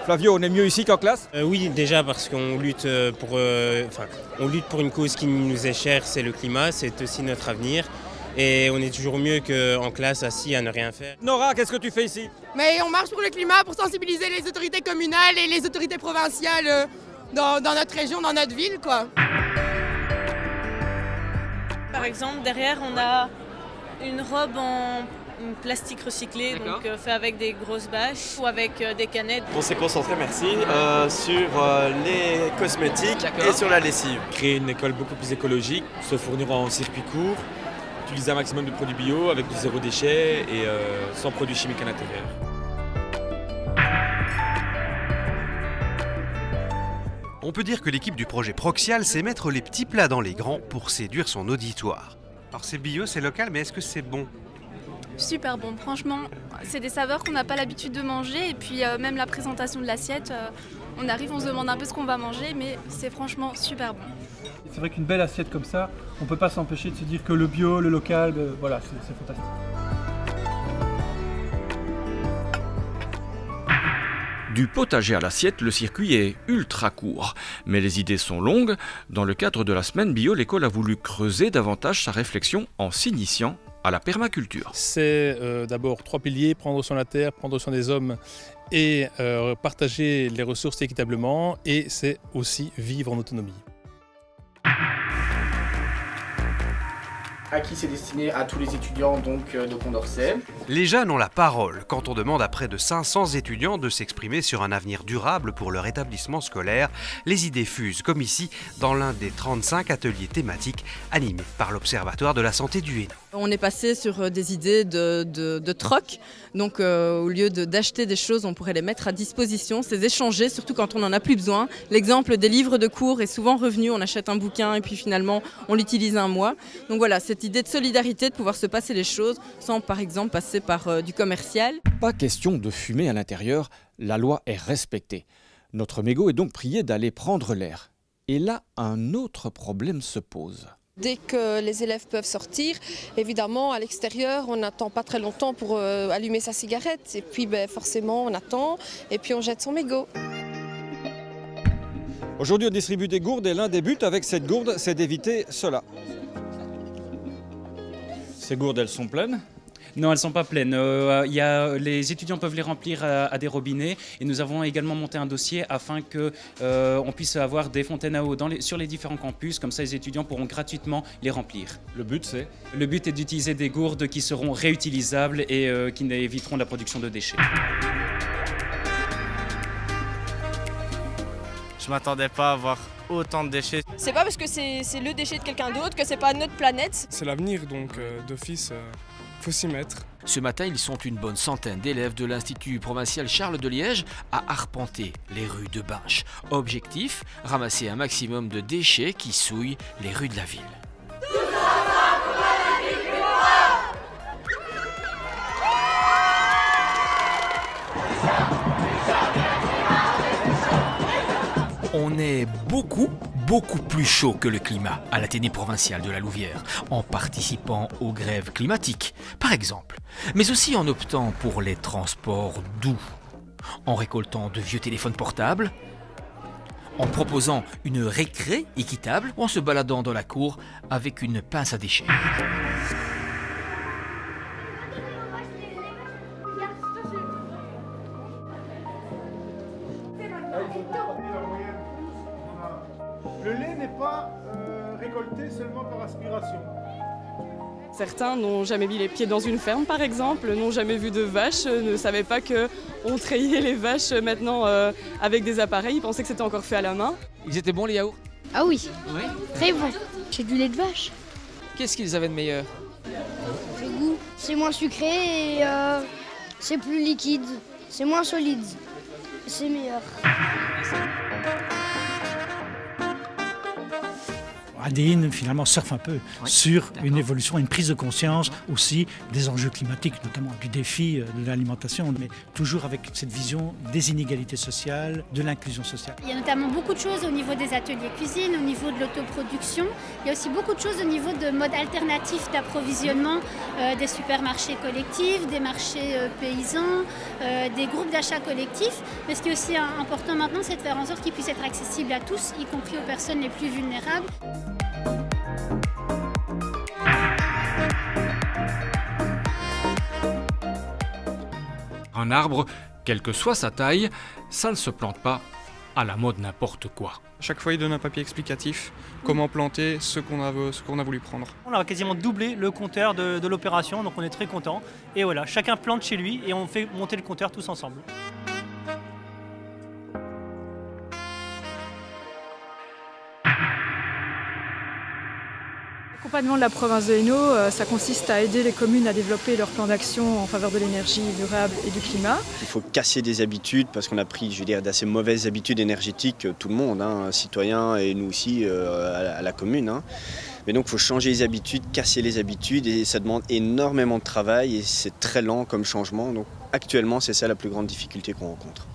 Flavio, on est mieux ici qu'en classe? Oui, déjà parce qu'on lutte on lutte pour une cause qui nous est chère, c'est le climat, c'est aussi notre avenir. Et on est toujours mieux qu'en classe assis à ne rien faire. Nora, qu'est-ce que tu fais ici? Mais on marche pour le climat, pour sensibiliser les autorités communales et les autorités provinciales dans notre région, dans notre ville, quoi. Par exemple, derrière, on a une robe en plastique recyclé, donc fait avec des grosses bâches ou avec des canettes. On s'est concentré, merci, sur les cosmétiques et sur la lessive. Créer une école beaucoup plus écologique, se fournir en circuit court, utiliser un maximum de produits bio avec du zéro déchet et sans produits chimiques à l'intérieur. On peut dire que l'équipe du projet Proxial sait mettre les petits plats dans les grands pour séduire son auditoire. Alors c'est bio, c'est local, mais est-ce que c'est bon? Super bon, franchement, c'est des saveurs qu'on n'a pas l'habitude de manger et puis même la présentation de l'assiette, on arrive, on se demande un peu ce qu'on va manger, mais c'est franchement super bon. C'est vrai qu'une belle assiette comme ça, on ne peut pas s'empêcher de se dire que le bio, le local, voilà, c'est fantastique. Du potager à l'assiette, le circuit est ultra court. Mais les idées sont longues. Dans le cadre de la semaine bio, l'école a voulu creuser davantage sa réflexion en s'initiant à la permaculture. C'est d'abord 3 piliers, prendre soin de la terre, prendre soin des hommes et partager les ressources équitablement. Et c'est aussi vivre en autonomie. À qui c'est destiné? À tous les étudiants donc de Condorcet. Les jeunes ont la parole quand on demande à près de 500 étudiants de s'exprimer sur un avenir durable pour leur établissement scolaire. Les idées fusent, comme ici, dans l'un des 35 ateliers thématiques animés par l'Observatoire de la santé du Hainaut. On est passé sur des idées de troc, donc au lieu d'acheter des choses, on pourrait les mettre à disposition, c'est échanger, surtout quand on n'en a plus besoin. L'exemple des livres de cours est souvent revenu, on achète un bouquin et puis finalement on l'utilise un mois. Donc voilà, cette idée de solidarité, de pouvoir se passer les choses sans par exemple passer par du commercial. Pas question de fumer à l'intérieur, la loi est respectée. Notre mégot est donc prié d'aller prendre l'air. Et là, un autre problème se pose. Dès que les élèves peuvent sortir, évidemment, à l'extérieur, on n'attend pas très longtemps pour allumer sa cigarette. Et puis, forcément, on attend et puis on jette son mégot. Aujourd'hui, on distribue des gourdes et l'un des buts avec cette gourde, c'est d'éviter cela. Ces gourdes, elles sont pleines? Non, elles ne sont pas pleines. Les étudiants peuvent les remplir à des robinets et nous avons également monté un dossier afin qu'on puisse avoir des fontaines à eau sur les différents campus. Comme ça, les étudiants pourront gratuitement les remplir. Le but, c'est? Le but est d'utiliser des gourdes qui seront réutilisables et qui éviteront la production de déchets. Je m'attendais pas à avoir autant de déchets. C'est pas parce que c'est le déchet de quelqu'un d'autre que c'est pas notre planète. C'est l'avenir, donc d'office, faut s'y mettre. Ce matin, ils sont une bonne centaine d'élèves de l'Institut provincial Charles de Liège à arpenter les rues de Binche. Objectif, ramasser un maximum de déchets qui souillent les rues de la ville. On est beaucoup plus chaud que le climat à l'Athénée provincial de la Louvière, en participant aux grèves climatiques, par exemple, mais aussi en optant pour les transports doux, en récoltant de vieux téléphones portables, en proposant une récré équitable ou en se baladant dans la cour avec une pince à déchets. Le lait n'est pas récolté seulement par aspiration. Certains n'ont jamais mis les pieds dans une ferme par exemple, n'ont jamais vu de vaches, ne savaient pas qu'on trayait les vaches maintenant avec des appareils, ils pensaient que c'était encore fait à la main. Ils étaient bons les yaourts? Ah oui, Oui. très bon. C'est du lait de vache. Qu'est-ce qu'ils avaient de meilleur? Le goût, c'est moins sucré et c'est plus liquide, c'est moins solide, c'est meilleur. Adéine finalement surfe un peu sur une évolution, une prise de conscience aussi des enjeux climatiques, notamment du défi de l'alimentation, mais toujours avec cette vision des inégalités sociales, de l'inclusion sociale. Il y a notamment beaucoup de choses au niveau des ateliers cuisine, au niveau de l'autoproduction. Il y a aussi beaucoup de choses au niveau de modes alternatifs d'approvisionnement, des supermarchés collectifs, des marchés paysans, des groupes d'achat collectifs. Mais ce qui est aussi important maintenant, c'est de faire en sorte qu'ils puissent être accessibles à tous, y compris aux personnes les plus vulnérables. Un arbre, quelle que soit sa taille, ça ne se plante pas à la mode n'importe quoi. Chaque fois, il donne un papier explicatif, comment planter ce qu'on a voulu prendre. On a quasiment doublé le compteur de l'opération, donc on est très content. Et voilà, chacun plante chez lui et on fait monter le compteur tous ensemble. L'accompagnement de la province de Hainaut, ça consiste à aider les communes à développer leur plan d'action en faveur de l'énergie durable et du climat. Il faut casser des habitudes parce qu'on a pris, je veux dire, d'assez mauvaises habitudes énergétiques, tout le monde, citoyens et nous aussi à la commune. Mais donc il faut changer les habitudes, casser les habitudes et ça demande énormément de travail et c'est très lent comme changement. Donc actuellement c'est ça la plus grande difficulté qu'on rencontre.